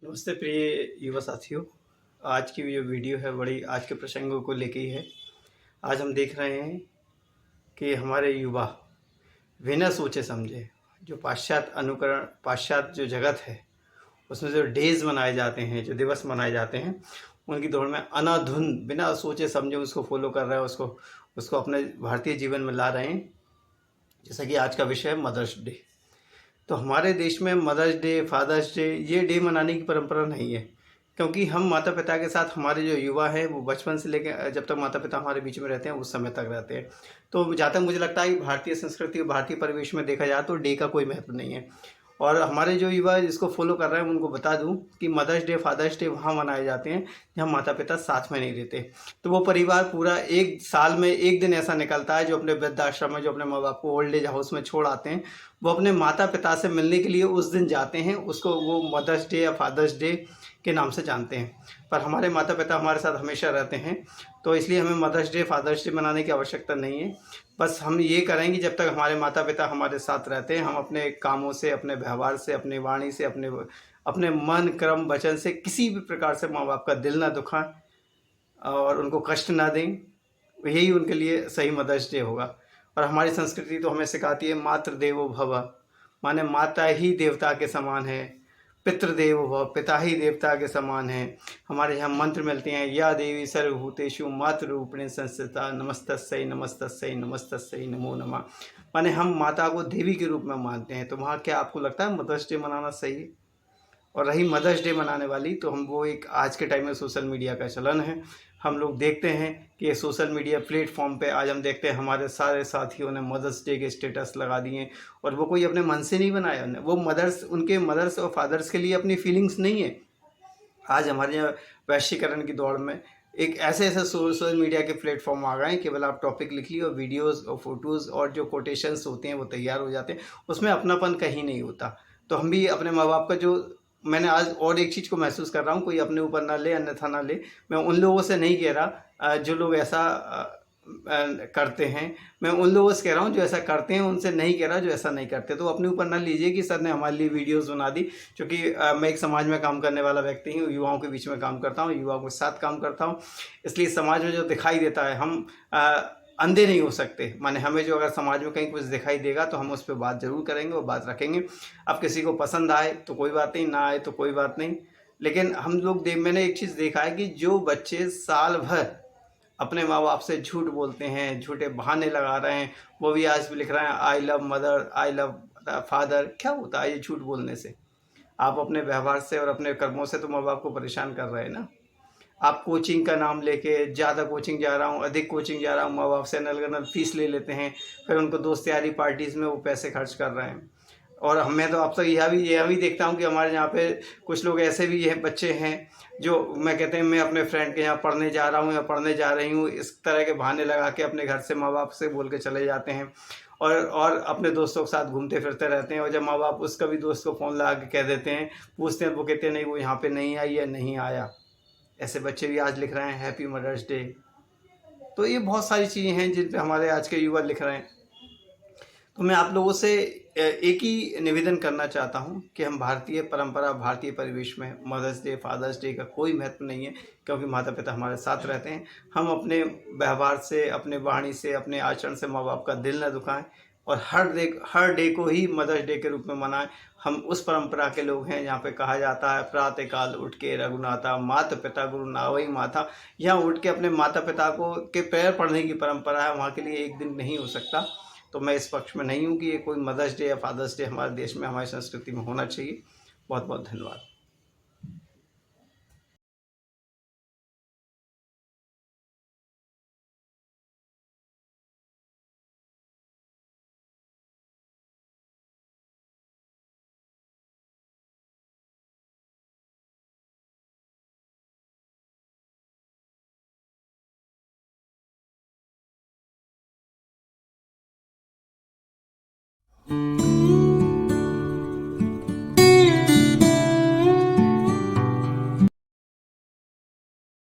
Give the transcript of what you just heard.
नमस्ते प्रिय युवा साथियों। आज की जो वीडियो है बड़ी आज के प्रसंगों को लेके ही है। आज हम देख रहे हैं कि हमारे युवा बिना सोचे समझे जो पाश्चात्य अनुकरण पाश्चात्य जो जगत है उसमें जो डेज मनाए जाते हैं, जो दिवस मनाए जाते हैं, उनकी दौड़ में अनाधुन बिना सोचे समझे उसको फॉलो कर रहे हैं, उसको उसको अपने भारतीय जीवन में ला रहे हैं। जैसा कि आज का विषय है मदर्स डे। तो हमारे देश में मदर्स डे, फादर्स डे ये डे मनाने की परंपरा नहीं है, क्योंकि हम माता पिता के साथ हमारे जो युवा हैं वो बचपन से लेकर जब तक माता पिता हमारे बीच में रहते हैं उस समय तक रहते हैं। तो जहाँ तक मुझे लगता है कि भारतीय संस्कृति और भारतीय परिवेश में देखा जाए तो डे का कोई महत्व नहीं है। और हमारे जो युवा इसको फॉलो कर रहे हैं उनको बता दूं कि मदर्स डे, फादर्स डे वहाँ मनाए जाते हैं जहाँ माता पिता साथ में नहीं रहते। तो वो परिवार पूरा एक साल में एक दिन ऐसा निकलता है जो अपने वृद्धाश्रम में, जो अपने माँ बाप को ओल्ड एज हाउस में छोड़ आते हैं, वो अपने माता पिता से मिलने के लिए उस दिन जाते हैं। उसको वो मदर्स डे या फादर्स डे के नाम से जानते हैं। पर हमारे माता पिता हमारे साथ हमेशा रहते हैं, तो इसलिए हमें मदर्स डे, फादर्स डे मनाने की आवश्यकता नहीं है। बस हम ये करेंगे जब तक हमारे माता पिता हमारे साथ रहते हैं, हम अपने कामों से, अपने व्यवहार से, अपनी वाणी से, अपने अपने मन, कर्म, वचन से किसी भी प्रकार से माँ बाप का दिल ना दुखाएं और उनको कष्ट ना दें। यही उनके लिए सही मदर्स डे होगा। और हमारी संस्कृति तो हमें सिखाती है मातृ देवो भव, माने माता ही देवता के समान है। पितृदेवो भव, पिता ही देवता के समान है। हमारे यहाँ मंत्र मिलते हैं, या देवी सर्वभूतेषु मातृरूपिणी संस्थिता नमस्तस्यै नमस्तस्यै नमस्तस्यै नमो नमः। माने हम माता को देवी के रूप में मानते हैं। तो वहाँ क्या आपको लगता है मदर्स डे मनाना सही है? और रही मदर्स डे मनाने वाली, तो हम वो एक आज के टाइम में सोशल मीडिया का चलन है। हम लोग देखते हैं कि ये सोशल मीडिया प्लेटफॉर्म पे आज हम देखते हैं हमारे सारे साथियों ने मदर्स डे के स्टेटस लगा दिए, और वो कोई अपने मन से नहीं बनाया। वो मदर्स, उनके मदर्स और फादर्स के लिए अपनी फीलिंग्स नहीं है। आज हमारे यहाँ वैश्वीकरण की दौड़ में एक ऐसे ऐसे सोशल मीडिया के प्लेटफॉर्म आ गए हैं, केवल आप टॉपिक लिख लिए और वीडियोस और फोटोज़ और जो कोटेशंस होते हैं वो तैयार हो जाते हैं, उसमें अपनापन कहीं नहीं होता। तो हम भी अपने माँ बाप का जो, मैंने आज और एक चीज़ को महसूस कर रहा हूँ, कोई अपने ऊपर ना ले, अन्यथा ना ले। मैं उन लोगों से नहीं कह रहा जो लोग ऐसा करते हैं, मैं उन लोगों से कह रहा हूँ जो ऐसा करते हैं, उनसे नहीं कह रहा जो ऐसा नहीं करते। तो अपने ऊपर ना लीजिए कि सर ने हमारे लिए वीडियोस बना दी, क्योंकि मैं एक समाज में काम करने वाला व्यक्ति हूँ, युवाओं के बीच में काम करता हूँ, युवाओं के साथ काम करता हूँ। इसलिए समाज में जो दिखाई देता है, हम अंधे नहीं हो सकते। माने हमें जो अगर समाज में कहीं कुछ दिखाई देगा तो हम उस पर बात ज़रूर करेंगे और बात रखेंगे। अब किसी को पसंद आए तो कोई बात नहीं, ना आए तो कोई बात नहीं। लेकिन हम लोग मैंने एक चीज़ देखा है कि जो बच्चे साल भर अपने माँ बाप से झूठ बोलते हैं, झूठे बहाने लगा रहे हैं, वो भी आज भी लिख रहे हैं I love mother, I love father. क्या होता है ये झूठ बोलने से? आप अपने व्यवहार से और अपने कर्मों से तो माँ बाप को परेशान कर रहे हैं ना। आप कोचिंग का नाम लेके ज़्यादा कोचिंग जा रहा हूँ, अधिक कोचिंग जा रहा हूँ, माँ बाप से नल फीस ले लेते हैं, फिर उनको दोस्त यारी पार्टीज़ में वो पैसे खर्च कर रहे हैं। और मैं तो अब तक यह भी देखता हूँ कि हमारे यहाँ पे कुछ लोग ऐसे भी हैं, बच्चे हैं जो मैं कहते हैं मैं अपने फ्रेंड के यहाँ पढ़ने जा रहा हूँ या पढ़ने जा रही हूँ, इस तरह के बहाने लगा के अपने घर से माँ बाप से बोल के चले जाते हैं और अपने दोस्तों के साथ घूमते फिरते रहते हैं। और जब माँ बाप उसका भी दोस्त को फ़ोन लगा के कह देते हैं, पूछते हैं, वो कहते हैं नहीं वो यहाँ पे नहीं आई या नहीं आया। ऐसे बच्चे भी आज लिख रहे हैं हैप्पी मदर्स डे। तो ये बहुत सारी चीज़ें हैं जिन पे हमारे आज के युवा लिख रहे हैं। तो मैं आप लोगों से एक ही निवेदन करना चाहता हूं कि हम भारतीय परंपरा, भारतीय परिवेश में मदर्स डे, फादर्स डे का कोई महत्व नहीं है, क्योंकि माता पिता हमारे साथ रहते हैं। हम अपने व्यवहार से, अपने वाणी से, अपने आचरण से माँ बाप का दिल न दुखाएं और हर डे को ही मदर्स डे के रूप में मनाएं। हम उस परंपरा के लोग हैं जहाँ पे कहा जाता है प्रातःकाल उठ के रघुनाथा माता पिता गुरु नावई माथा। यहाँ उठ के अपने माता पिता को के पैर पड़ने की परंपरा है, वहाँ के लिए एक दिन नहीं हो सकता। तो मैं इस पक्ष में नहीं हूँ कि ये कोई मदर्स डे या फादर्स डे हमारे देश में, हमारी संस्कृति में होना चाहिए। बहुत बहुत धन्यवाद।